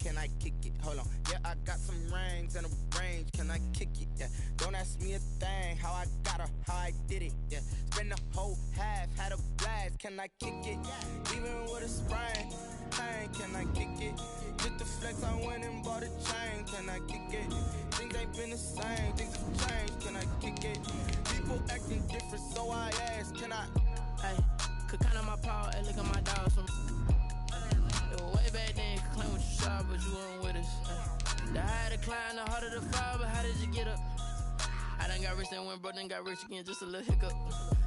can I kick it? Hold on, yeah, I got some rings and a range, can I kick it? Yeah, don't ask me a thing, how I got her, how I did it. Yeah, spend the whole half, had a blast, can I kick it? Even with a sprain, pain, can I kick it? Just the flex, I went and bought a chain, can I kick it? Things ain't been the same, things have changed, can I kick it? People acting different, so I ask, can I? Hey, could count on my power, hey, look at my dogs. It was way back then, could claim what you saw, but you weren't with us. The higher the climb, the harder the fall, but how did you get up? I done got rich, then went broke, then got rich again, just a little hiccup.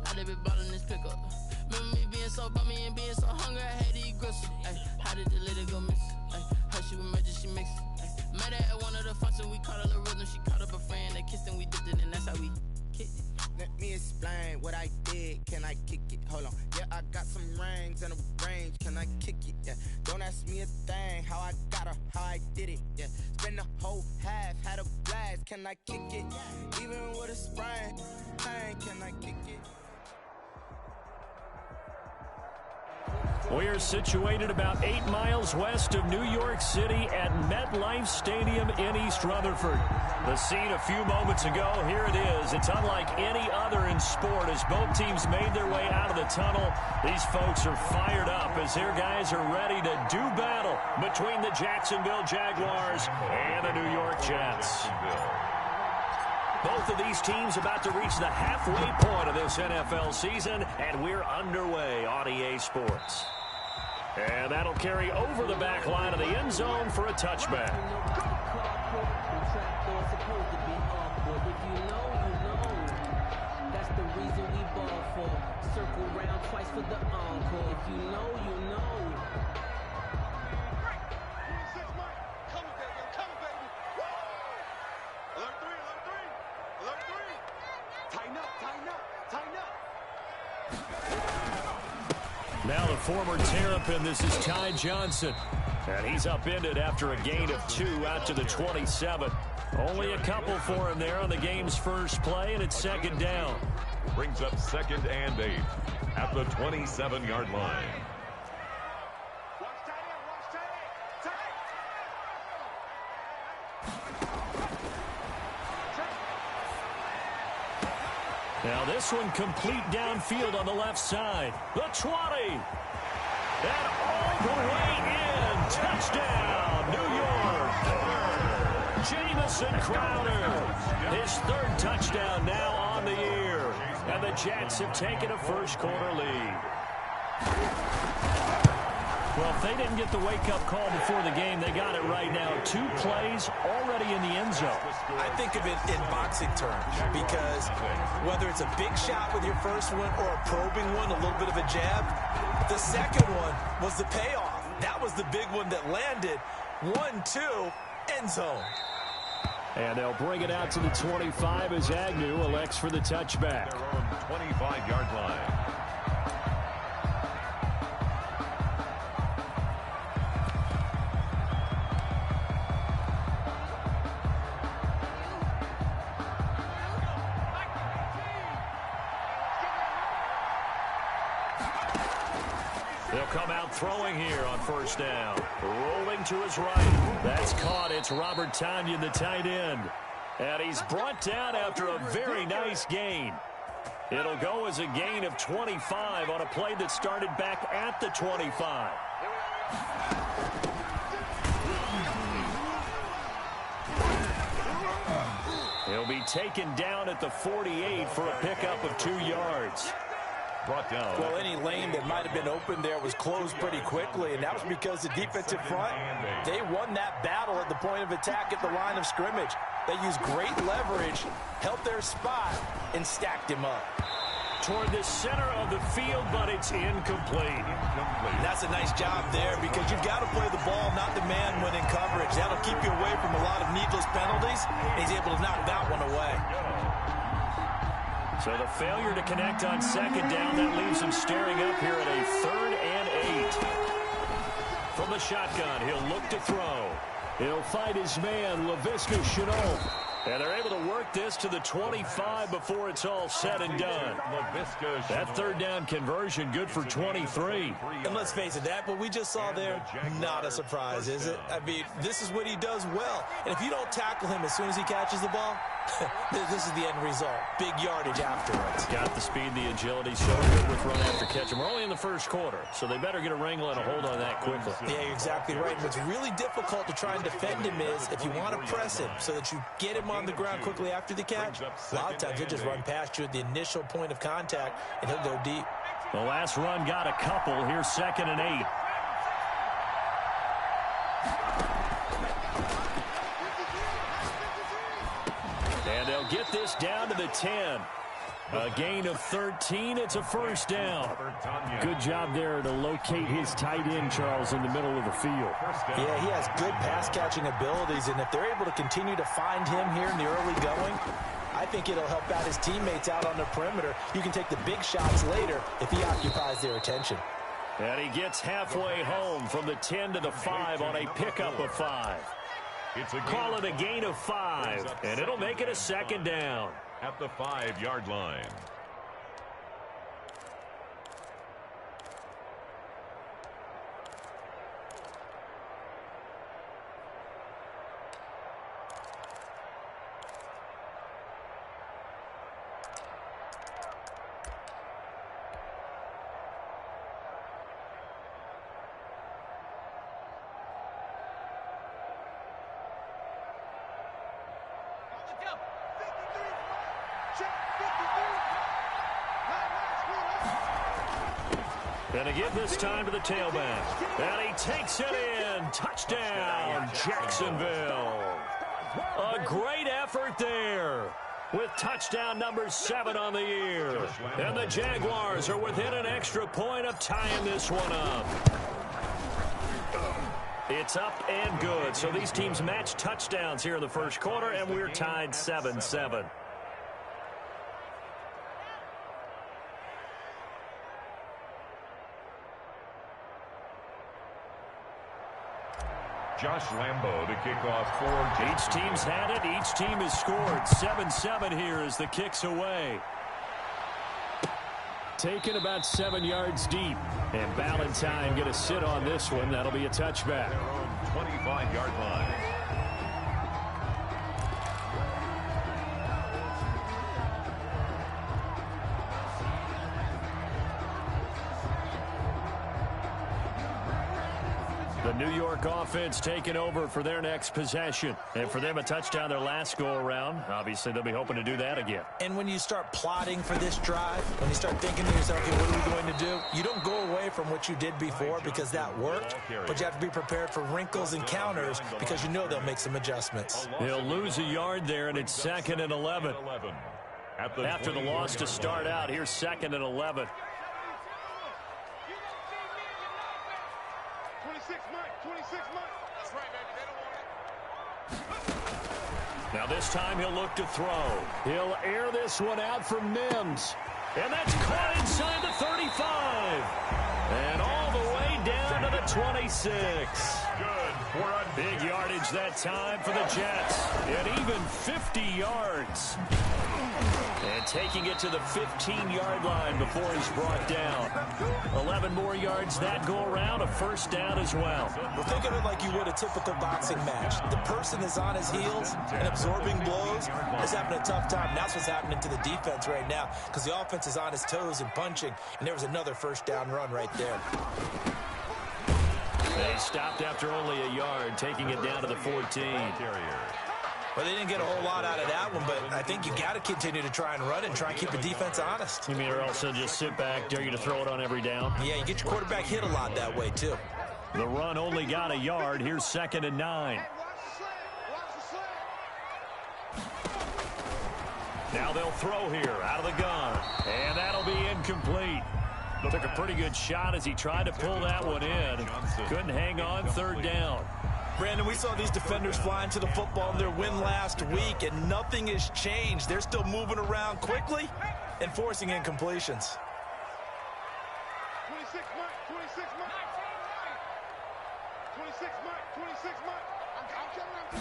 I done been ballin' this pickup. Remember me being so bummy and being so hungry, I had to eat gristle. Ay, how did the lady go miss? Ay, how she was magic, she mixed. Met her at one of the functions, we caught a little rhythm, she caught up a friend, they kissed and we dipped it, and that's how we kicked it. Let me explain what I did, can I kick it? Hold on, yeah, I got some rings and a range, can I kick it? Yeah, don't ask me a thing, how I got her, how I did it. Yeah, spend the whole half, had a blast, can I kick it? Even with a sprain, pain, can I kick it? We are situated about 8 miles west of New York City at MetLife Stadium in East Rutherford. The scene a few moments ago, here it is. It's unlike any other in sport as both teams made their way out of the tunnel. These folks are fired up as their guys are ready to do battle between the Jacksonville Jaguars and the New York Jets. Both of these teams about to reach the halfway point of this NFL season, and we're underway on EA Sports. And that'll carry over the back line of the end zone for a touchback. That's the reason we ball for. Circle round twice for the encore. If you know, you know. Now the former Terrapin, this is Ty Johnson. And he's upended after a gain of 2 out to the 27. Only a couple for him there on the game's first play, and it's second down. Brings up 2nd and 8 at the 27-yard line. Now this one complete downfield on the left side. The 20. And all the way in. Touchdown, New York. Jamison Crowder. His 3rd touchdown now on the year. And the Jets have taken a first-quarter lead. Well, if they didn't get the wake-up call before the game, they got it right now. 2 plays already in the end zone. I think of it in boxing terms because whether it's a big shot with your first one or a probing one, a little bit of a jab, the second one was the payoff. That was the big one that landed. 1-2, end zone. And they'll bring it out to the 25 as Agnew elects for the touchback. Their own 25-yard line. They'll come out throwing here on first down. Rolling to his right. That's caught. It's Robert Tonyan, the tight end. And he's brought down after a very nice gain. It'll go as a gain of 25 on a play that started back at the 25. He'll be taken down at the 48 for a pickup of 2 yards. Brought down. Well, any lane that might have been open there was closed pretty quickly, and that was because the defensive front, they won that battle at the point of attack at the line of scrimmage. They used great leverage, held their spot, and stacked him up. Toward the center of the field, but it's incomplete. That's a nice job there because you've got to play the ball, not the man when in coverage. That'll keep you away from a lot of needless penalties. He's able to knock that one away. So the failure to connect on second down, that leaves him staring up here at a 3rd and 8. From the shotgun, he'll look to throw. He'll fight his man, Laviska Shenault. And they're able to work this to the 25 before it's all said and done. That third down conversion good for 23. And let's face it, that what we just saw there, not a surprise, is it? I mean, this is what he does well. And if you don't tackle him as soon as he catches the ball, this is the end result. Big yardage afterwards. Got the speed, the agility, so good with run after catch. And we're only in the first quarter, so they better get a wrangle and a hold on that quickly. Yeah, you're exactly right. What's really difficult to try and defend him is if you want to press him so that you get him on the ground quickly after the catch, a lot of times he'll just run past you at the initial point of contact, and he'll go deep. The last run got a couple. Here's 2nd and 8. And they'll get this down to the 10. A gain of 13. It's a first down. Good job there to locate his tight end, Charles, in the middle of the field. Yeah, he has good pass-catching abilities, and if they're able to continue to find him here in the early going, I think it'll help out his teammates out on the perimeter. You can take the big shots later if he occupies their attention. And he gets halfway home from the 10 to the 5 on a pickup of 5. Call it a gain of 5, and it'll make it a second down. At the 5-yard line. And again this time to the tailback. And he takes it in. Touchdown, Jacksonville. A great effort there with touchdown number 7 on the year. And the Jaguars are within an extra point of tying this one up. It's up and good. So these teams match touchdowns here in the first quarter, and we're tied 7-7. Josh Lambo to kick off for Each team's had it. Each team has scored. 7-7 here as the kick's away. Taken about 7 yards deep. And Ballantyne going to sit on this one. That'll be a touchback. 25-yard line. The New York offense taking over for their next possession. And for them, a touchdown their last go-around. Obviously, they'll be hoping to do that again. And when you start plotting for this drive, when you start thinking to yourself, okay, what are we going to do? You don't go away from what you did before because that worked, but you have to be prepared for wrinkles and counters because you know they'll make some adjustments. He'll lose a yard there, and it's 2nd and 11. After the loss to start out, here's 2nd and 11. Now this time he'll look to throw. He'll air this one out for Mims. And that's caught inside the 35. And all the way down to the 26. Good for a big yardage that time for the Jets. And even 50 yards. And taking it to the 15-yard line before he's brought down. 11 more yards that go around, a first down as well. Well, think of it like you would a typical boxing match. The person is on his heels and absorbing blows is having a tough time. That's what's happening to the defense right now because the offense is on his toes and punching, and there was another first down run right there. They stopped after only a yard, taking it down to the 14. Well, they didn't get a whole lot out of that one, but I think you got to continue to try and run it and try and keep the defense honest. You mean or also just sit back, dare you to throw it on every down? Yeah, you get your quarterback hit a lot that way, too. The run only got a yard. Here's 2nd and 9. Now they'll throw here out of the gun. And that'll be incomplete. Took a pretty good shot as he tried to pull that one in. Couldn't hang on, 3rd down. Brandon, we saw these defenders flying to the football in their win last week, and nothing has changed. They're still moving around quickly and forcing incompletions. 26 Mike, 26 Mike. 26 Mike, 26 Mike. I'm coming up to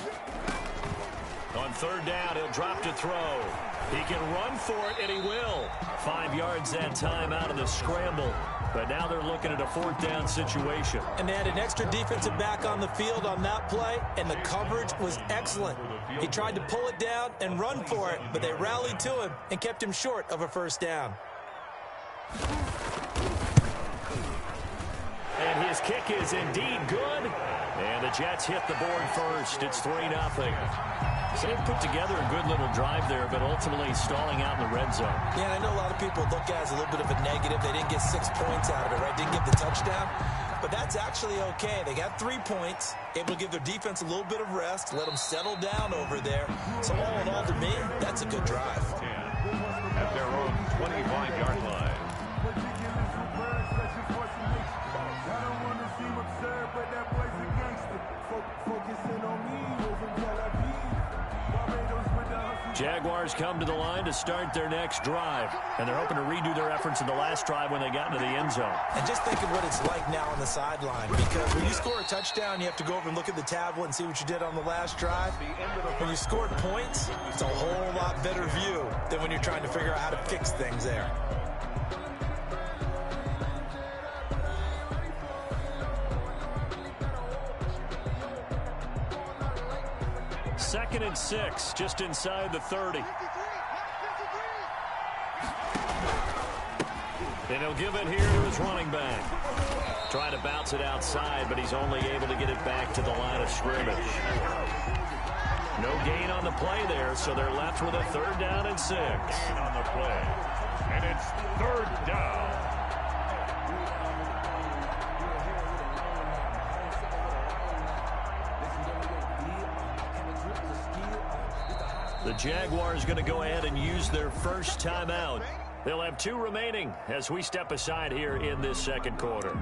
you. On third down, he'll drop to throw. He can run for it, and he will. 5 yards that time out of the scramble. But now they're looking at a fourth down situation. And they had an extra defensive back on the field on that play, and the coverage was excellent. He tried to pull it down and run for it, but they rallied to him and kept him short of a first down. And his kick is indeed good. And the Jets hit the board first. It's 3-0. So they put together a good little drive there, but ultimately stalling out in the red zone. Yeah, and I know a lot of people look at it as a little bit of a negative. They didn't get 6 points out of it, right? Didn't get the touchdown. But that's actually okay. They got 3 points, able to give their defense a little bit of rest, let them settle down over there. So all in all, to me, that's a good drive. At their own 25-yard line. Jaguars come to the line to start their next drive, and they're hoping to redo their efforts in the last drive when they got into the end zone. And just think of what it's like now on the sideline, because when you score a touchdown, you have to go over and look at the tablet and see what you did on the last drive. When you scored points, it's a whole lot better view than when you're trying to figure out how to fix things there. Second and 6, just inside the 30. And he'll give it here to his running back. Trying to bounce it outside, but he's only able to get it back to the line of scrimmage. No gain on the play there, so they're left with a 3rd down and 6. Gain on the play. And it's 3rd down. The Jaguars going to go ahead and use their first timeout. They'll have 2 remaining as we step aside here in this second quarter.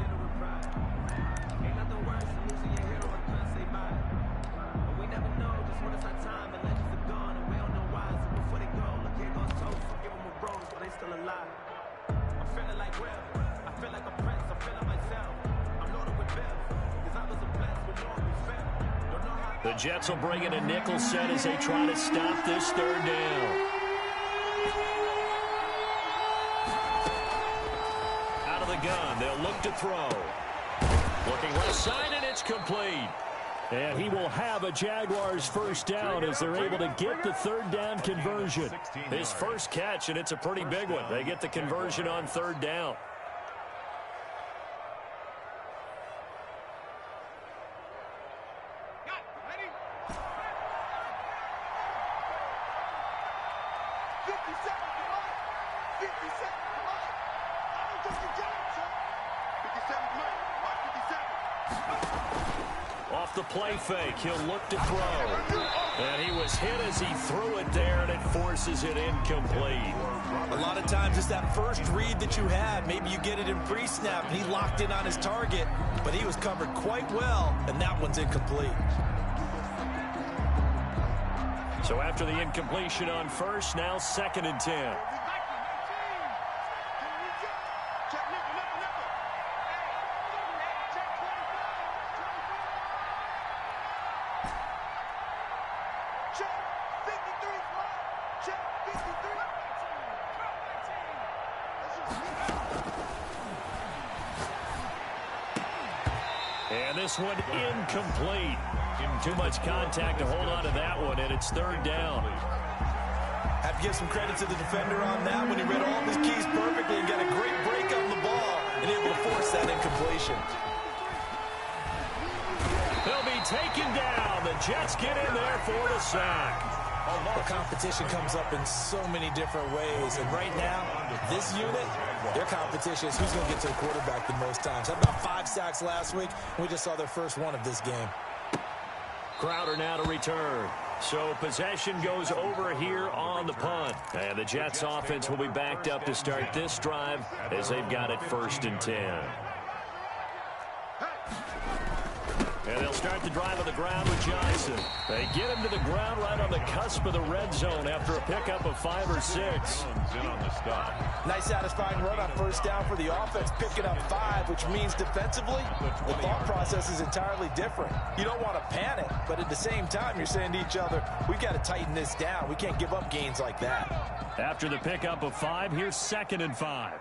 The Jets will bring in a nickel set as they try to stop this 3rd down. Out of the gun, they'll look to throw. Looking left side, and it's complete. And he will have a Jaguars first down as they're able to get the 3rd down conversion. His first catch, and it's a pretty big one. They get the conversion on 3rd down. Off the play fake, he'll look to throw. And he was hit as he threw it there, and it forces it incomplete. A lot of times it's that first read that you have. Maybe you get it in pre-snap, and he locked in on his target, but he was covered quite well, and that one's incomplete. So after the incompletion on first, now 2nd and 10. And this one incomplete. Too much contact to hold on to that one, and it's 3rd down. Have to give some credit to the defender on that when he read all of his keys perfectly and got a great break on the ball and able to force that incompletion. They'll be taken down. The Jets get in there for the sack. The competition comes up in so many different ways, and right now, this unit, their competition is who's going to get to the quarterback the most times. Had about 5 sacks last week. We just saw their first one of this game. Crowder now to return. So possession goes over here on the punt. And the Jets offense will be backed up to start this drive as they've got it 1st and 10. And they'll start the drive on the ground with Johnson. They get him to the ground right on the cusp of the red zone after a pickup of 5 or 6. In on the stop. Nice satisfying run on first down for the offense, picking up 5, which means defensively, the thought process is entirely different. You don't want to panic, but at the same time, you're saying to each other, we've got to tighten this down. We can't give up gains like that. After the pickup of 5, here's 2nd and 5.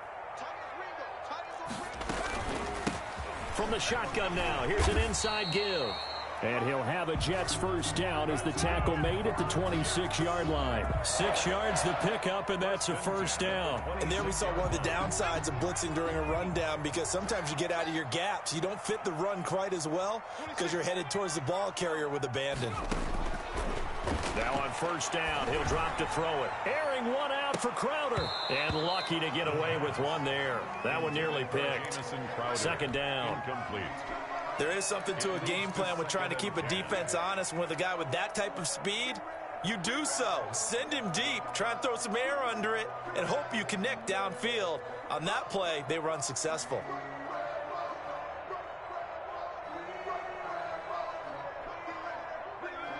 From the shotgun now, here's an inside give. And he'll have a Jets first down as the tackle made at the 26-yard line. 6 yards the pickup, and that's a first down. And there we saw one of the downsides of blitzing during a rundown, because sometimes you get out of your gaps. You don't fit the run quite as well because you're headed towards the ball carrier with abandon. Now on first down, he'll drop to throw it. Airing one out for Crowder. And lucky to get away with one there. That one nearly picked. 2nd down. Incomplete. There is something to a game plan with trying to keep a defense honest. With a guy with that type of speed, you do so. Send him deep, try and throw some air under it, and hope you connect downfield. On that play, they were unsuccessful.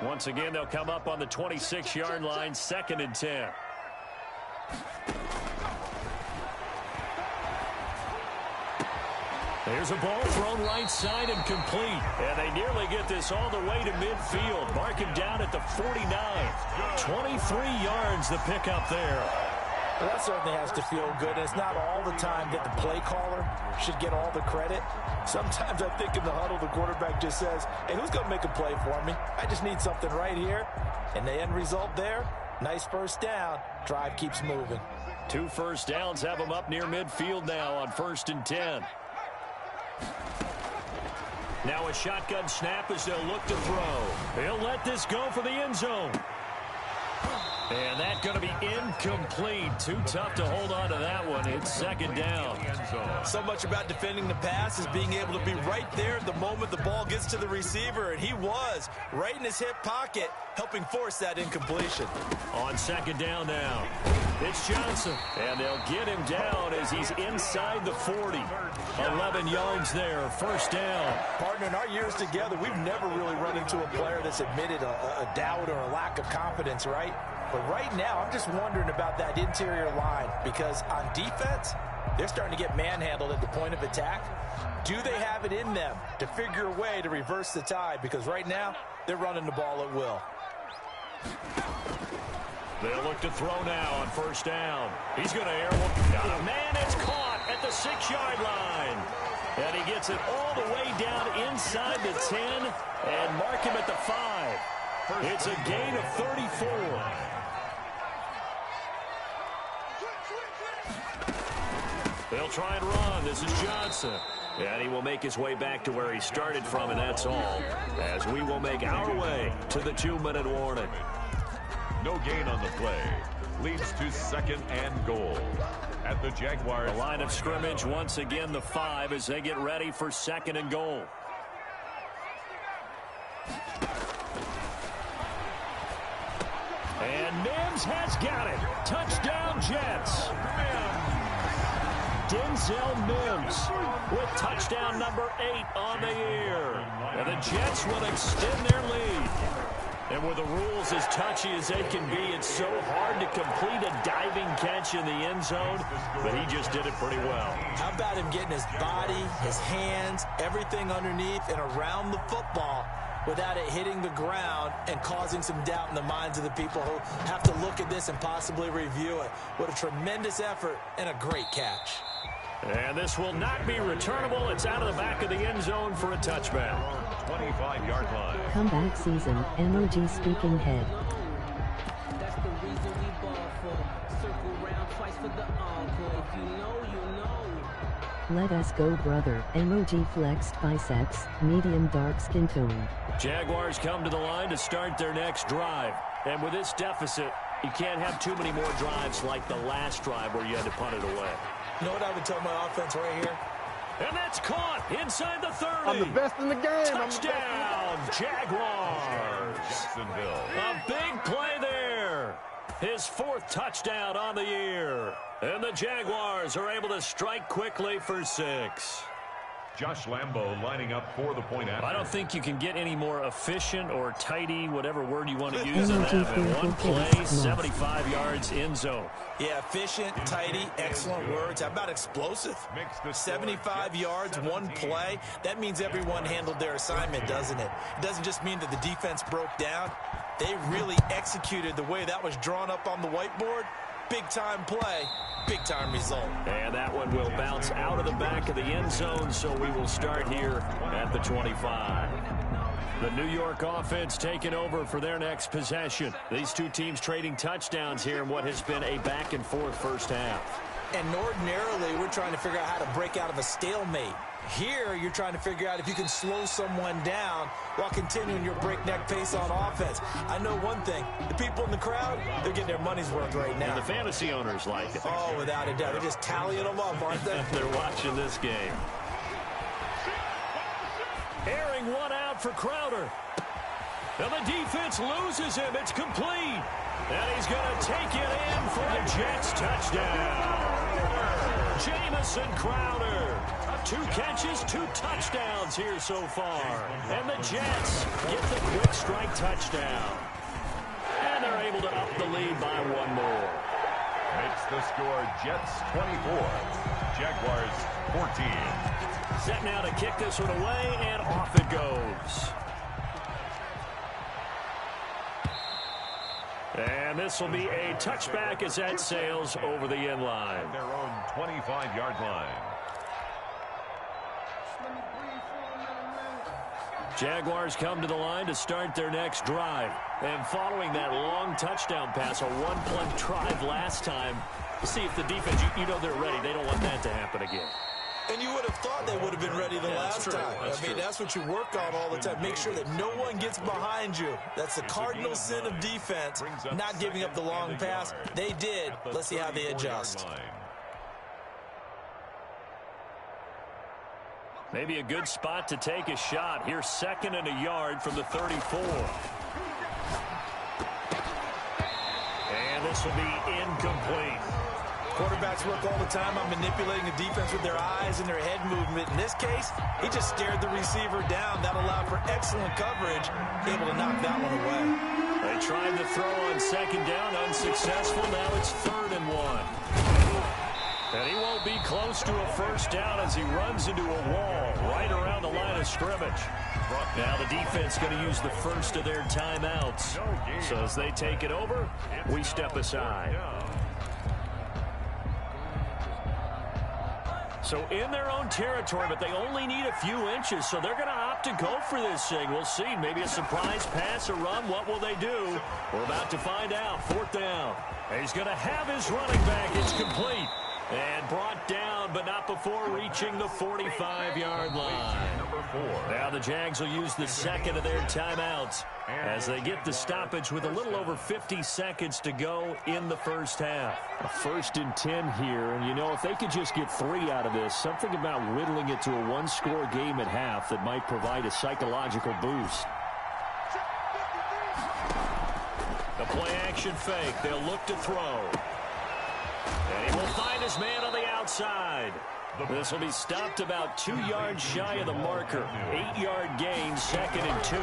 Once again, they'll come up on the 26-yard line, 2nd and 10. There's a ball thrown right side and complete. And they nearly get this all the way to midfield. Mark him down at the 49. 23 yards the pickup there. Well, that certainly has to feel good. And it's not all the time that the play caller should get all the credit. Sometimes I think in the huddle, the quarterback just says, hey, who's going to make a play for me? I just need something right here. And the end result there, nice first down. Drive keeps moving. 2 first downs have them up near midfield now on 1st and 10. Now a shotgun snap as they'll look to throw. He'll let this go for the end zone. And that's going to be incomplete. Too tough to hold on to that one. It's 2nd down. So much about defending the pass is being able to be right there at the moment the ball gets to the receiver. And he was right in his hip pocket, helping force that incompletion. On 2nd down now, it's Johnson. And they'll get him down as he's inside the 40. 11 yards there, first down. Partner, in our years together, we've never really run into a player that's admitted a doubt or a lack of confidence, right? But right now, I'm just wondering about that interior line, because on defense, they're starting to get manhandled at the point of attack. Do they have it in them to figure a way to reverse the tide? Because right now, they're running the ball at will. They'll look to throw now on first down. He's going to air one. Got a man. It's caught at the 6-yard line. And he gets it all the way down inside the 10 and mark him at the 5. It's a gain of 34. They'll try and run. This is Johnson. And he will make his way back to where he started from, and that's all. As we will make our way to the 2-minute warning. No gain on the play. Leads to 2nd and goal. At the Jaguars. The line of scrimmage, once again, the 5 as they get ready for 2nd and goal. And Mims has got it. Touchdown, Jets. Denzel Mims with touchdown number 8 on the year. And the Jets will extend their lead. And with the rules as touchy as they can be, it's so hard to complete a diving catch in the end zone, but he just did it pretty well. How about him getting his body, his hands, everything underneath and around the football without it hitting the ground and causing some doubt in the minds of the people who have to look at this and possibly review it. What a tremendous effort and a great catch. And this will not be returnable. It's out of the back of the end zone for a touchback. 25-yard line. Comeback season, MOG speaking head. That's the reason we ball for. Circle round twice for the encore. If you know, you know. Let us go, brother. MOG flexed biceps, medium dark skin tone. Jaguars come to the line to start their next drive. And with this deficit, you can't have too many more drives like the last drive where you had to punt it away. You know what I would tell my offense right here? And that's caught inside the 30. I'm the best in the game. Touchdown, Jaguars. Jacksonville. A big play there. His 4th touchdown on the year. And the Jaguars are able to strike quickly for 6. Josh Lambo lining up for the point after. I don't think you can get any more efficient or tidy, whatever word you want to use in that. In one play, 75 yards in zone. Yeah, efficient, tidy, excellent words. How about explosive? 75 yards, one play. That means everyone handled their assignment, doesn't it? It doesn't just mean that the defense broke down. They really executed the way that was drawn up on the whiteboard. Big-time play, big-time result. And that one will bounce out of the back of the end zone, so we will start here at the 25. The New York offense taking over for their next possession. These two teams trading touchdowns here in what has been a back-and-forth first half. And ordinarily, we're trying to figure out how to break out of a stalemate. Here, you're trying to figure out if you can slow someone down while continuing your breakneck pace on offense. I know one thing. The people in the crowd, they're getting their money's worth right now. And the fantasy owners like it. Oh, without a doubt. They're just tallying them up, aren't they? They're watching this game. Airing one out for Crowder. And the defense loses him. It's complete. And he's going to take it in for the Jets touchdown. Jamison Crowder. 2 catches, 2 touchdowns here so far. And the Jets get the quick strike touchdown. And they're able to up the lead by 1 more. Makes the score Jets 24, Jaguars 14. Set now to kick this one away, and off it goes. And this will be a touchback as that sails over the end line. Their own 25-yard line. Jaguars come to the line to start their next drive. And following that long touchdown pass, a 1-play drive last time, see if the defense, you know they're ready. They don't want that to happen again. And you would have thought they would have been ready the last time. I mean, that's what you work on all the time. Make sure that no one gets behind you. That's the cardinal sin of defense, not giving up the long pass. They did. Let's see how they adjust. Maybe a good spot to take a shot. Here's 2nd and a yard from the 34. And this will be incomplete. Quarterbacks work all the time on manipulating the defense with their eyes and their head movement. In this case, he just stared the receiver down. That allowed for excellent coverage, able to knock that one away. They tried to throw on 2nd down, unsuccessful. Now it's 3rd and 1. And he won't be close to a first down as he runs into a wall right around the line of scrimmage. Now the defense going to use the first of their timeouts. So as they take it over, we step aside. So in their own territory, but they only need a few inches, so they're going to opt to go for this thing. We'll see. Maybe a surprise pass, a run. What will they do? We're about to find out. 4th down. He's going to have his running back. It's complete. And brought down, but not before reaching the 45-yard line. Now the Jags will use the 2nd of their timeouts as they get the stoppage with a little over 50 seconds to go in the first half. A 1st and 10 here, and you know, if they could just get 3 out of this, something about whittling it to a 1-score game at half that might provide a psychological boost. The play-action fake. They'll look to throw. And he will find his man on the outside. This will be stopped about 2 yards shy of the marker. 8-yard gain, 2nd and 2.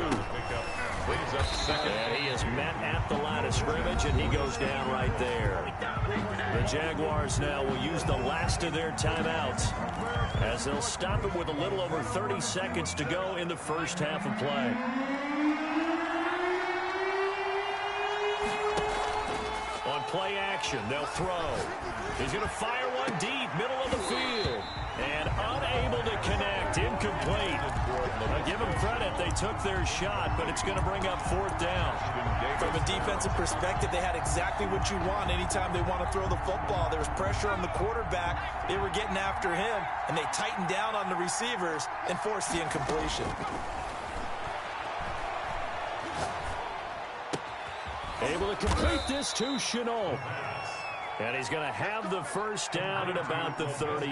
And he is met at the line of scrimmage, and he goes down right there. The Jaguars now will use the last of their timeouts as they'll stop it with a little over 30 seconds to go in the first half of play. On play action, they'll throw. He's going to fire one deep, middle of the field. And unable to connect, incomplete. Now give them credit, they took their shot, but it's going to bring up 4th down. From a defensive perspective, they had exactly what you want anytime they want to throw the football. There was pressure on the quarterback. They were getting after him, and they tightened down on the receivers and forced the incompletion. Able to complete this to Shenault. And he's going to have the first down at about the 38.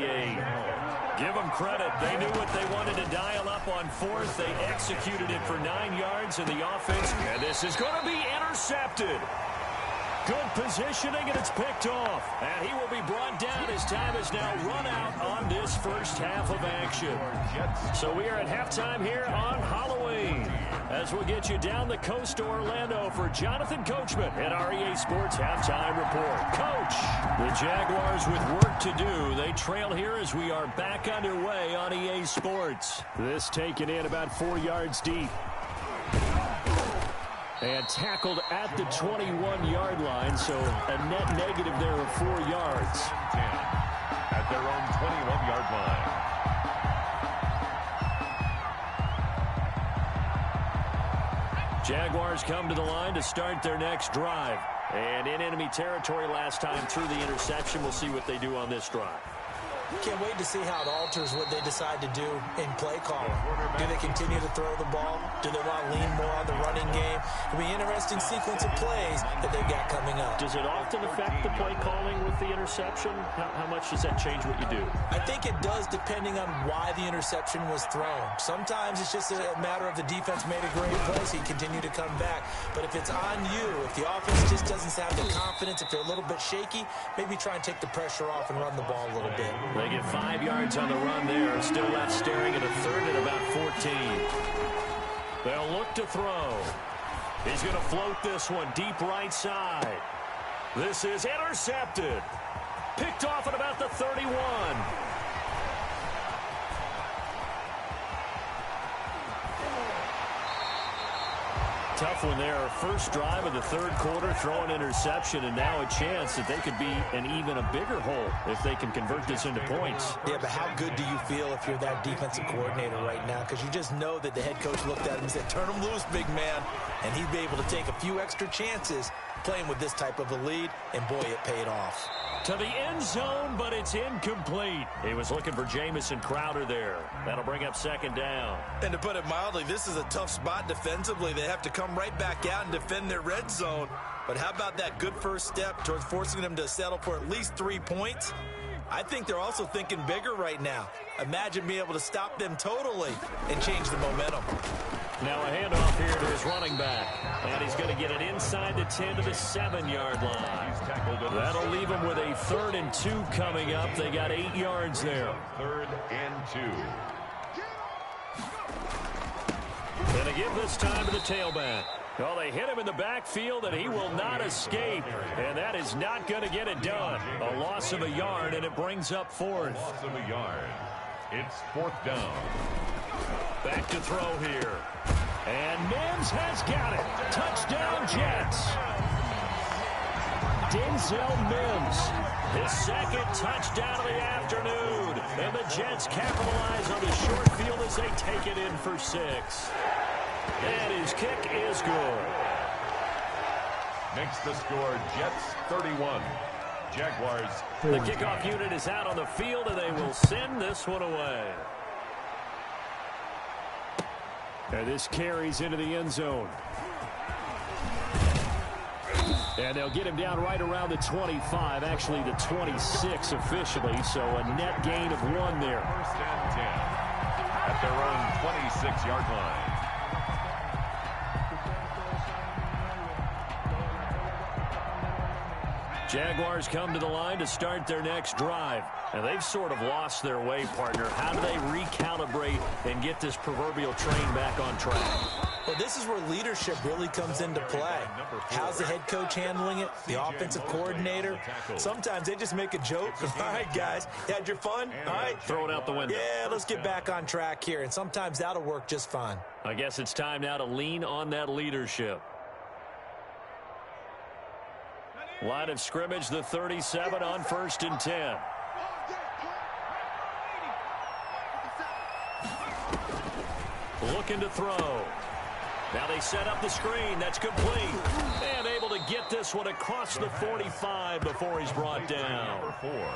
Give them credit. They knew what they wanted to dial up on 4th. They executed it for 9 yards in the offense. And this is going to be intercepted. Good positioning, and it's picked off. And he will be brought down as time is now run out on this first half of action. So we are at halftime here on Halloween, as we'll get you down the coast to Orlando for Jonathan Coachman at our EA Sports Halftime Report. Coach, the Jaguars with work to do. They trail here as we are back underway on EA Sports. This taken in about 4 yards deep. And tackled at the 21-yard line, so a net negative there of 4 yards. At their own 21-yard line. Jaguars come to the line to start their next drive. And in enemy territory last time through the interception. We'll see what they do on this drive. Can't wait to see how it alters what they decide to do in play calling. Do they continue to throw the ball? Do they want to lean more on the running game? It'll be an interesting sequence of plays that they've got coming up. Does it often affect the play calling with the interception? How much does that change what you do? I think it does, depending on why the interception was thrown. Sometimes it's just a matter of the defense made a great play, so you continue to come back. But if it's on you, if the offense just doesn't have the confidence, if they're a little bit shaky, maybe try and take the pressure off and run the ball a little bit. They get 5 yards on the run there. Still left staring at a third and about 14. They'll look to throw. He's going to float this one deep right side. This is intercepted. Picked off at about the 31. Tough one there. First drive of the third quarter, throw an interception, and now a chance that they could be in even a bigger hole if they can convert this into points. Yeah, but how good do you feel if you're that defensive coordinator right now? Because you just know that the head coach looked at him and said, turn him loose, big man. And he'd be able to take a few extra chances playing with this type of a lead, and boy, it paid off. To the end zone, but it's incomplete. He was looking for Jamison Crowder there. That'll bring up second down. And to put it mildly, this is a tough spot defensively. They have to come right back out and defend their red zone. But how about that good first step towards forcing them to settle for at least 3 points? I think they're also thinking bigger right now. Imagine being able to stop them totally and change the momentum. Now a handoff here to his running back. And he's going to get it inside the 10 to the 7-yard line. That'll leave him with a 3rd and 2 coming up. They got 8 yards there. 3rd and 2. And they give this time to the tailback. Well, they hit him in the backfield, and he will not escape. And that is not going to get it done. A loss of a yard, and it brings up 4th. Loss of a yard. It's 4th down. Back to throw here. And Mims has got it. Touchdown, Jets. Denzel Mims, his 2nd touchdown of the afternoon. And the Jets capitalize on the short field as they take it in for 6. And his kick is good. Makes the score Jets 31. Jaguars. The kickoff unit is out on the field, and they will send this one away. And this carries into the end zone. And they'll get him down right around the 25, actually the 26 officially, so a net gain of 1 there. 1st and 10 at their own 26-yard line. Jaguars come to the line to start their next drive. And they've sort of lost their way, partner. How do they recalibrate and get this proverbial train back on track? Well, this is where leadership really comes into play. How's the head coach handling it? The offensive coordinator? Sometimes they just make a joke. All right, guys, you had your fun? All right. Throw it out the window. Yeah, let's get back on track here. And sometimes that'll work just fine. I guess it's time now to lean on that leadership. Line of scrimmage, the 37 on 1st and 10. Looking to throw. Now they set up the screen. That's complete. And able to get this one across the 45 before he's brought down.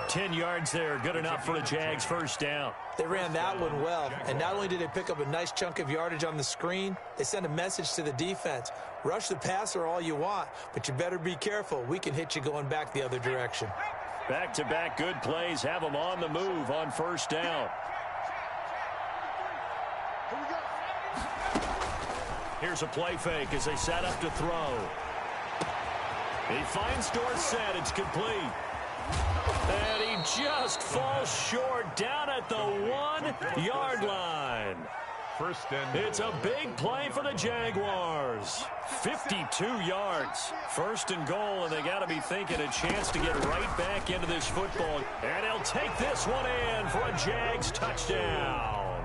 10 yards there. Good enough for a Jags first down. They ran that one well. And not only did they pick up a nice chunk of yardage on the screen, they sent a message to the defense. Rush the passer all you want, but you better be careful. We can hit you going back the other direction. Back-to-back good plays have them on the move on first down. Here's a play fake as they set up to throw. He finds Dorsett. It's complete. And he just falls short down at the 1-yard line. It's a big play for the Jaguars. 52 yards. First and goal, and they got to be thinking a chance to get right back into this football. And he'll take this one in for a Jags touchdown.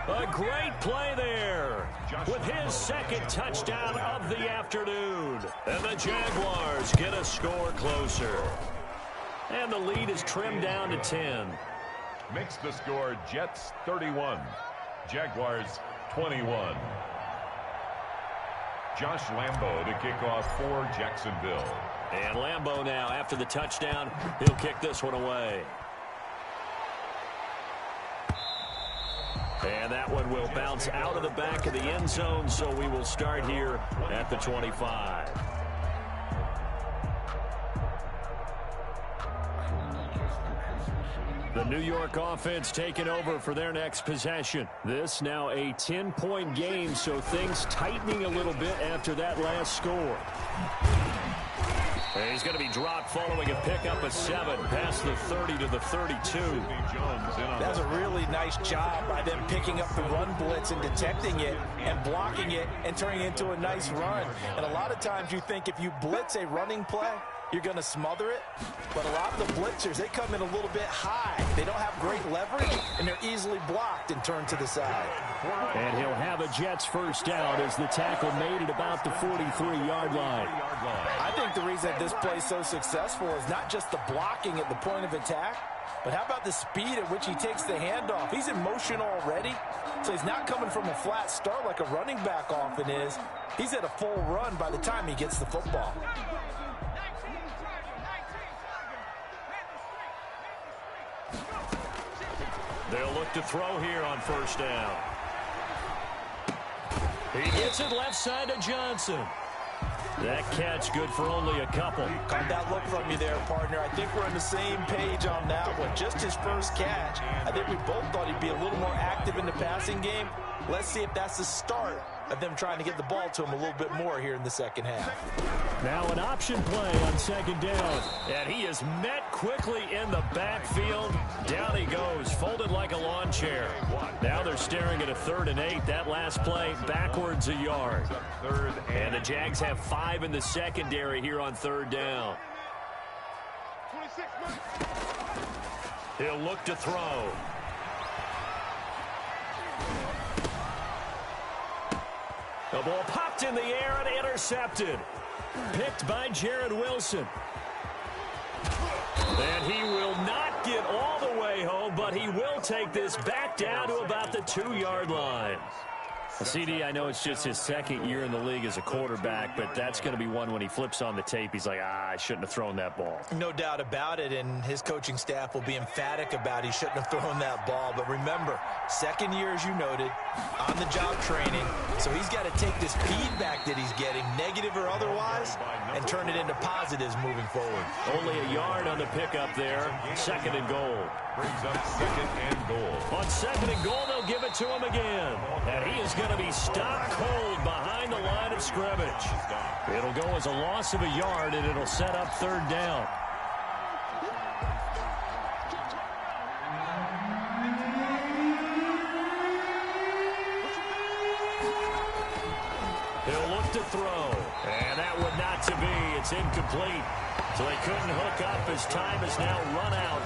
A great play there with his second touchdown of the afternoon. And the Jaguars get a score closer. And the lead is trimmed down to 10. Makes the score Jets 31. Jaguars 21. Josh Lambo to kick off for Jacksonville. And Lambo now, after the touchdown, he'll kick this one away. And that one will bounce out of the back of the end zone, so we will start here at the 25. The New York offense taking over for their next possession. This now a 10-point game, so things tightening a little bit after that last score. And he's going to be dropped following a pickup of 7 past the 30 to the 32. That's a really nice job by them picking up the run blitz and detecting it and blocking it and turning it into a nice run. And a lot of times you think if you blitz a running play, you're going to smother it. But a lot of the blitzers, they come in a little bit high. They don't have great leverage, and they're easily blocked and turned to the side. And he'll have a Jets first down as the tackle made at about the 43-yard line. I think the reason that this play is so successful is not just the blocking at the point of attack, but how about the speed at which he takes the handoff? He's in motion already, so he's not coming from a flat start like a running back often is. He's at a full run by the time he gets the football. They'll look to throw here on first down. He gets it left side to Johnson. That catch good for only a couple. Caught that look from you there, partner. I think we're on the same page on that one. Just his first catch. I think we both thought he'd be a little more active in the passing game. Let's see if that's the start of them trying to get the ball to him a little bit more here in the second half. Now an option play on second down. And he is met quickly in the backfield. Down he goes, folded like a lawn chair. Now they're staring at a 3rd and 8. That last play backwards a yard. And the Jags have 5 in the secondary here on 3rd down. He'll look to throw. The ball popped in the air and intercepted. Picked by Jared Wilson. And he will not get all the way home, but he will take this back down to about the 2-yard line. CD, I know it's just his second year in the league as a quarterback, but that's going to be one when he flips on the tape. He's like, I shouldn't have thrown that ball. No doubt about it, and his coaching staff will be emphatic about he shouldn't have thrown that ball. But remember, second year, as you noted, on-the-job training, so he's got to take this feedback that he's getting, negative or otherwise, and turn it into positives moving forward. Only a yard on the pickup there. 2nd and goal. Brings up 2nd and goal. On 2nd and goal, they'll give it to him again. And he is going to be stopped cold behind the line of scrimmage. It'll go as a loss of a yard, and it'll set up 3rd down. He'll look to throw. And that would not to be. It's incomplete. So they couldn't hook up as time has now run out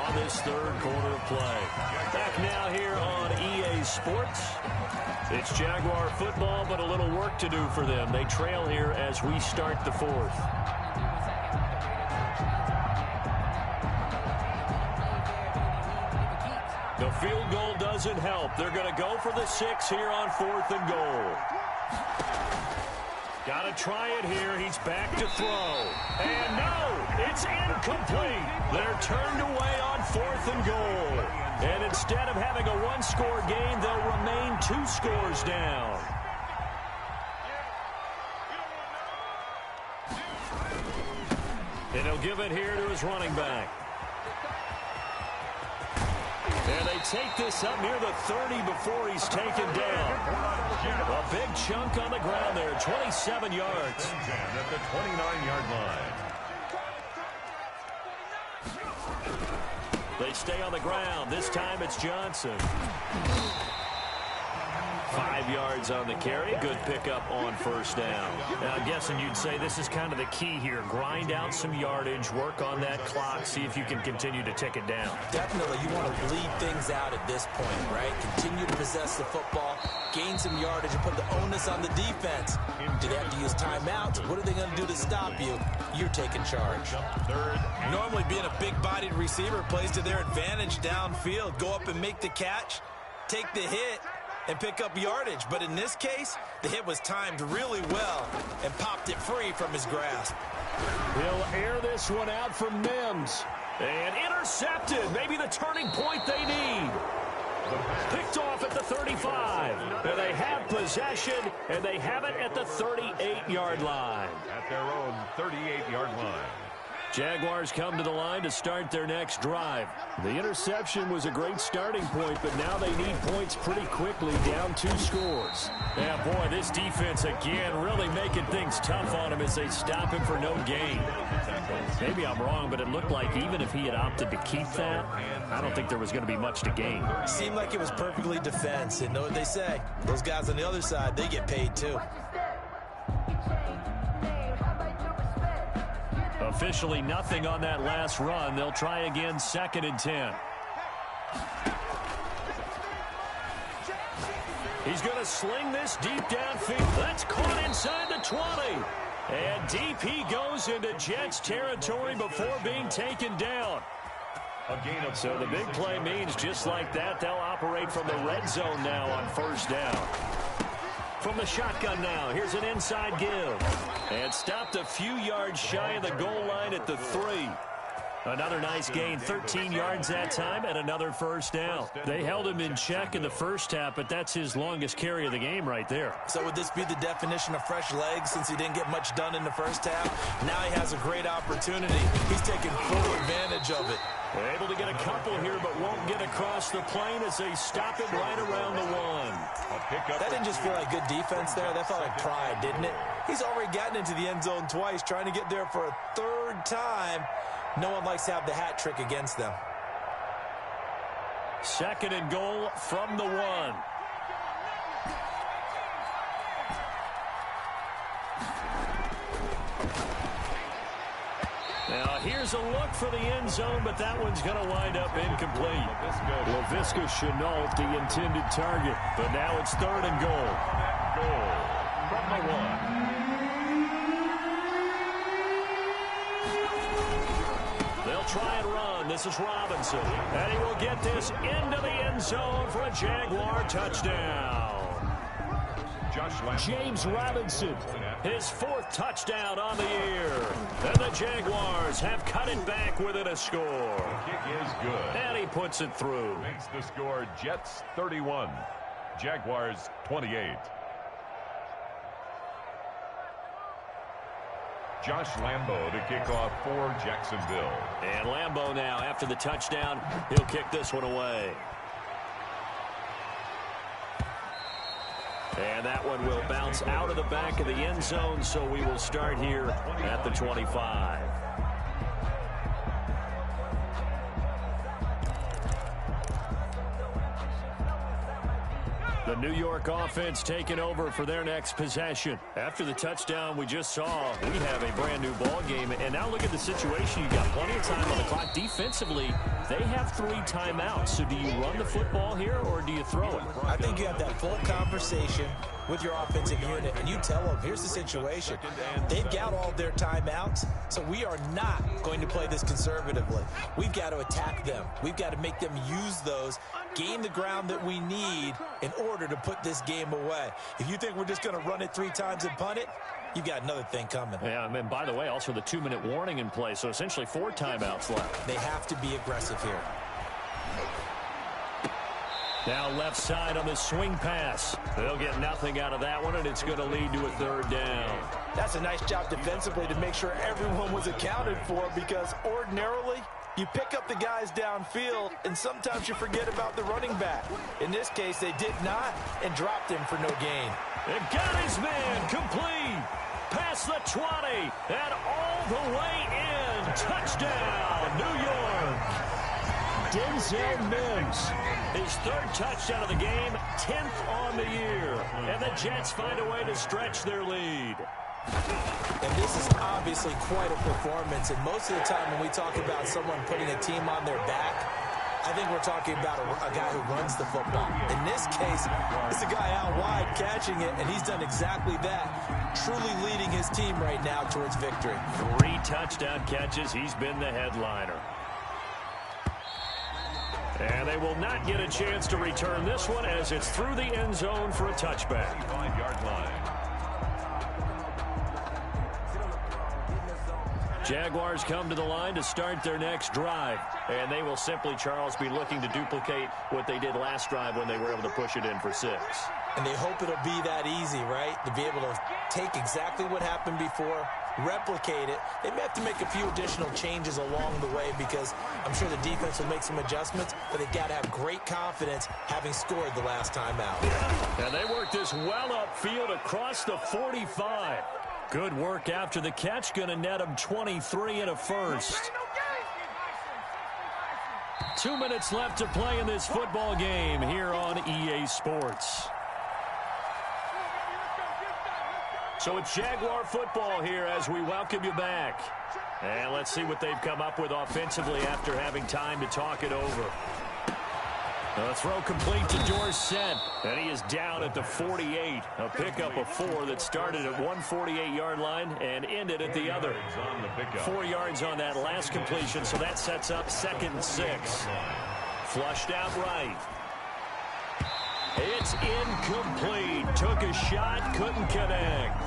on this 3rd quarter of play. Back now here on EA Sports. It's Jaguar football, but a little work to do for them. They trail here as we start the 4th. The field goal doesn't help. They're going to go for the 6 here on 4th and goal. Got to try it here. He's back to throw. And no, it's incomplete. They're turned away on 4th and goal. And instead of having a 1-score game, they'll remain 2 scores down. And he'll give it here to his running back. And they take this up near the 30 before he's taken down. A big chunk on the ground there, 27 yards. the 29-yard line. They stay on the ground. This time it's Johnson. 5 yards on the carry. Good pickup on first down. Now, I'm guessing you'd say this is kind of the key here. Grind out some yardage, work on that clock, see if you can continue to tick it down. Definitely, you want to bleed things out at this point, right? Continue to possess the football, gain some yardage, and put the onus on the defense. Do they have to use timeouts? What are they going to do to stop you? You're taking charge. Normally, being a big-bodied receiver plays to their advantage downfield. Go up and make the catch, take the hit, and pick up yardage. But in this case, the hit was timed really well and popped it free from his grasp. He'll air this one out from Mims. And intercepted. Maybe the turning point they need. Picked off at the 35. And they have possession, and they have it at the 38-yard line. At their own 38-yard line. Jaguars come to the line to start their next drive. The interception was a great starting point, but now they need points pretty quickly, down 2 scores. Yeah, boy, this defense again really making things tough on him as they stop him for no gain. Maybe I'm wrong, but it looked like even if he had opted to keep that, I don't think there was going to be much to gain. Seemed like it was perfectly defense, and know what they say. Those guys on the other side, they get paid too. Officially nothing on that last run. They'll try again, 2nd and 10. He's going to sling this deep downfield. That's caught inside the 20. And deep he goes into Jets territory before being taken down. So the big play means just like that, they'll operate from the red zone now on first down. From the shotgun now, here's an inside give. And stopped a few yards shy of the goal line at the 3. Another nice gain, 13 yards that time, and another first down. They held him in check in the first half, but that's his longest carry of the game right there. So would this be the definition of fresh legs since he didn't get much done in the first half? Now he has a great opportunity. He's taking full advantage of it. Able to get a couple here, but won't get across the plane as they stop him right around the 1. That didn't just feel like good defense there. That felt like pride, didn't it? He's already gotten into the end zone twice, trying to get there for a 3rd time. No one likes to have the hat trick against them. 2nd and goal from the 1. Now here's a look for the end zone, but that one's going to wind up incomplete. Laviska Shenault, the intended target, but now it's 3rd and goal. Goal from the 1. They'll try and run. This is Robinson. And he will get this into the end zone for a Jaguar touchdown. James Robinson, his 4th touchdown on the year. And the Jaguars have cut it back within a score. The kick is good. And he puts it through. Makes the score Jets 31, Jaguars 28. Josh Lambo to kick off for Jacksonville. And Lambo now, after the touchdown, he'll kick this one away. And that one will bounce out of the back of the end zone, so we will start here at the 25. The New York offense taking over for their next possession. After the touchdown we just saw, we have a brand new ball game. And now look at the situation. You got plenty of time on the clock. Defensively, they have 3 timeouts. So do you run the football here or do you throw it? I think you have that full conversation with your offensive unit, and you tell them, here's the situation. They've got all their timeouts, so we are not going to play this conservatively. We've got to attack them. We've got to make them use those, gain the ground that we need in order to put this game away. If you think we're just going to run it 3 times and punt it, you've got another thing coming. Yeah, and by the way, also the 2-minute warning in play, so essentially 4 timeouts left. They have to be aggressive here. Now left side on the swing pass. They'll get nothing out of that one, and it's going to lead to a 3rd down. That's a nice job defensively to make sure everyone was accounted for, because ordinarily you pick up the guys downfield, and sometimes you forget about the running back. In this case, they did not, and dropped him for no gain. And got his man complete. Pass across the 20 and all the way in. Touchdown, New York. Denzel Mims, his third touchdown of the game, 10th on the year. And the Jets find a way to stretch their lead. And this is obviously quite a performance. And most of the time when we talk about someone putting a team on their back, I think we're talking about a guy who runs the football. In this case, it's a guy out wide catching it, and he's done exactly that, truly leading his team right now towards victory. 3 touchdown catches. He's been the headliner. And they will not get a chance to return this one as it's through the end zone for a touchback. 5-yard line. Jaguars come to the line to start their next drive. And they will simply, Charles, be looking to duplicate what they did last drive when they were able to push it in for 6. And they hope it'll be that easy, right? To be able to take exactly what happened before, replicate it. They may have to make a few additional changes along the way because I'm sure the defense will make some adjustments, but they've got to have great confidence having scored the last time out. And they work this well upfield across the 45. Good work after the catch. Going to net them 23 and a first. 2 minutes left to play in this football game here on EA Sports. So it's Jaguar football here as we welcome you back. And let's see what they've come up with offensively after having time to talk it over. The throw complete to Dorsett, and he is down at the 48. A pickup of 4 that started at 148-yard line and ended at the other. 4 yards on that last completion, so that sets up 2nd and 6. Flushed out right. It's incomplete. Took a shot, couldn't connect.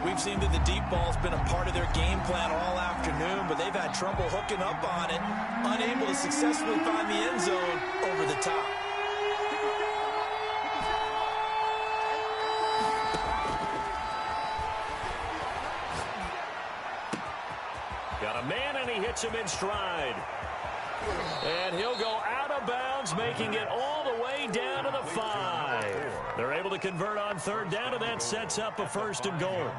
We've seen that the deep ball's been a part of their game plan all afternoon, but they've had trouble hooking up on it, unable to successfully find the end zone over the top. Got a man, and he hits him in stride. And he'll go out of bounds, making it all the way down to the 5. They're able to convert on 3rd down, and that sets up a 1st and goal.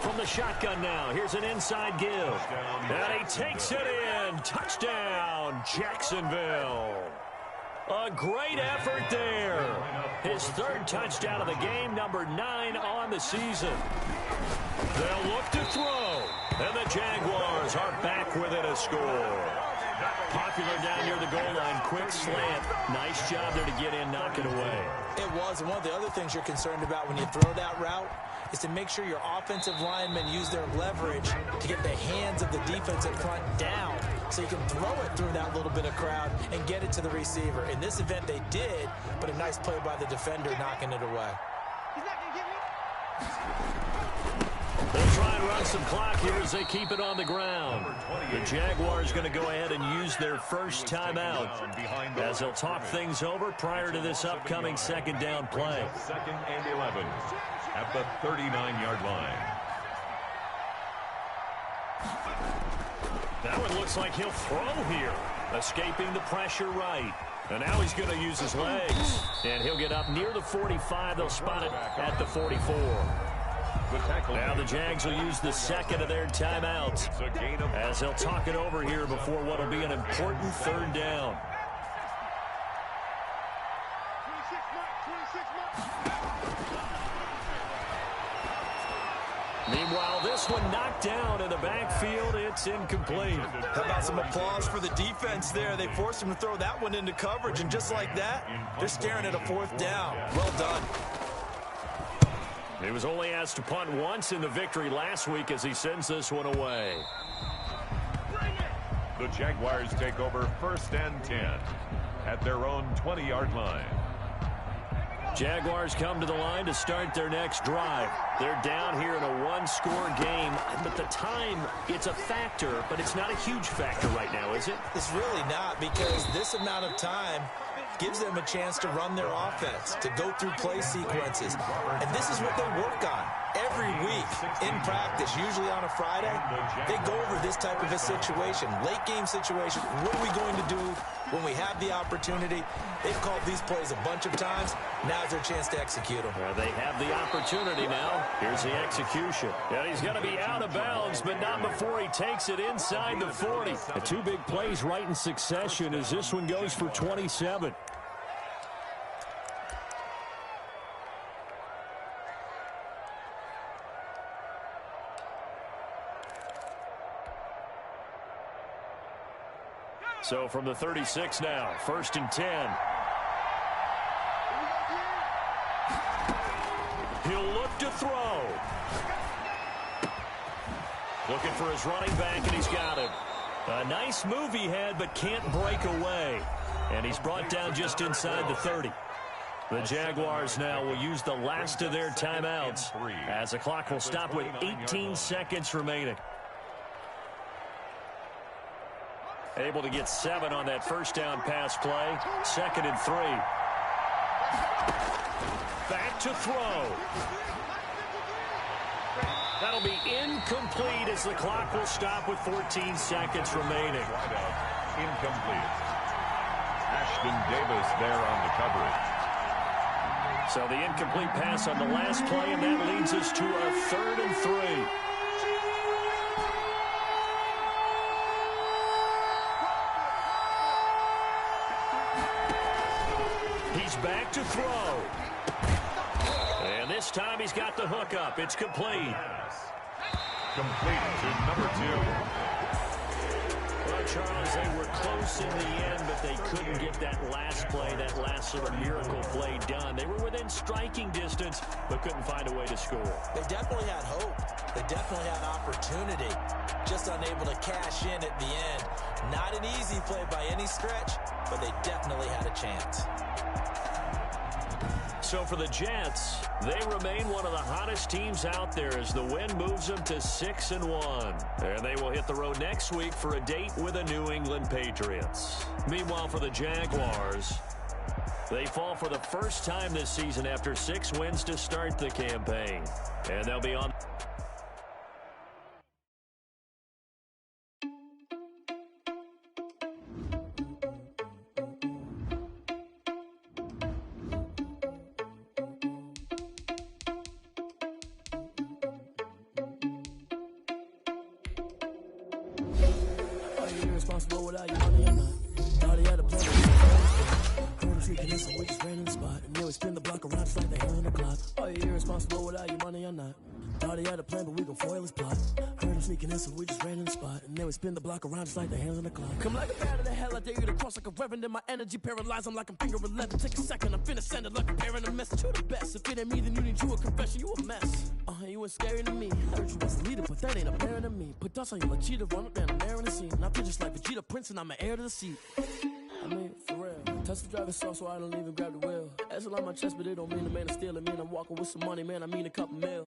From the shotgun now, here's an inside give. And he takes it in. Touchdown, Jacksonville. A great effort there. His 3rd touchdown of the game, number 9 on the season. They'll look to throw. And the Jaguars are back within a score. Popular down near the goal line. Quick slant. Nice job there to get in, knock it away. It was, and one of the other things you're concerned about when you throw that route is to make sure your offensive linemen use their leverage to get the hands of the defensive front down so you can throw it through that little bit of crowd and get it to the receiver. In this event, they did, but a nice play by the defender knocking it away. They'll try and run some clock here as they keep it on the ground. The Jaguars going to go ahead and use their first timeout as they'll talk things over prior to this upcoming 2nd down play. 2nd and 11 at the 39-yard line. That one looks like he'll throw here. Escaping the pressure right. And now he's going to use his legs. And he'll get up near the 45. They'll spot it at the 44. Now the Jags will use the 2nd of their timeouts as they'll talk it over here before what will be an important 3rd down. Meanwhile, this one knocked down in the backfield. It's incomplete. How about some applause for the defense there? They forced him to throw that one into coverage, and just like that, they're staring at a 4th down. Well done. He was only asked to punt once in the victory last week as he sends this one away. The Jaguars take over 1st and 10 at their own 20-yard line. Jaguars come to the line to start their next drive. They're down here in a 1-score game, but the time, it's a factor, but it's not a huge factor right now, is it? It's really not, because this amount of time gives them a chance to run their offense, to go through play sequences. And this is what they work on. Every week in practice, usually on a Friday, they go over this type of a situation, late game situation. What are we going to do when we have the opportunity? They've called these plays a bunch of times. Now's their chance to execute them. They have the opportunity now. Here's the execution. And he's going to be out of bounds, but not before he takes it inside the 40. The two big plays right in succession as this one goes for 27. So from the 36 now, 1st and 10. He'll look to throw. Looking for his running back, and he's got him. A nice move he had, but can't break away. And he's brought down just inside the 30. The Jaguars now will use the last of their timeouts as the clock will stop with 18 seconds remaining. Able to get 7 on that first down pass play. 2nd and 3. Back to throw. That'll be incomplete as the clock will stop with 14 seconds remaining. Incomplete. Ashton Davis there on the coverage. So the incomplete pass on the last play, and that leads us to a 3rd and 3. Back to throw. And this time he's got the hook up. It's complete. Complete to number 2. Well, Charles, they were close in the end, but they couldn't get that last play, that last sort of miracle play done. They were within striking distance, but couldn't find a way to score. They definitely had hope. They definitely had opportunity. Just unable to cash in at the end. Not an easy play by any stretch, but they definitely had a chance. So for the Jets, they remain one of the hottest teams out there as the win moves them to 6-1. And they will hit the road next week for a date with the New England Patriots. Meanwhile, for the Jaguars, they fall for the first time this season after 6 wins to start the campaign. And they'll be on. Responsible without your money or not. Thought he had a plan. Heard him freaking in, so we just ran in the spot. And then we spin the block around just like the hand on the clock. Are you irresponsible without your money or not? Thought he had a plan, but we gon' foil his plot. Heard him sneaking in, so we just ran in the spot. And then we spin the block around just like the hands on the clock. Come like a bat of the hell, I dare you to cross like a reverend. In my energy paralyzed, I'm like I'm finger 11. Take a second, I'm finna send it like a parent a message. You the best. If it ain't me, then you need you a confession. You a mess. You ain't scary to me. I heard you was a leader, but that ain't apparent to me. Put dust on you like cheetah, run up down the air in the scene. I feel just like Vegeta Prince, and I'm an heir to the seat. I mean, for real. Touch the driver's sauce, so I don't even grab the wheel. That's on my chest, but it don't mean the man is stealing. Man, I'm walking with some money, man, I mean a couple mil.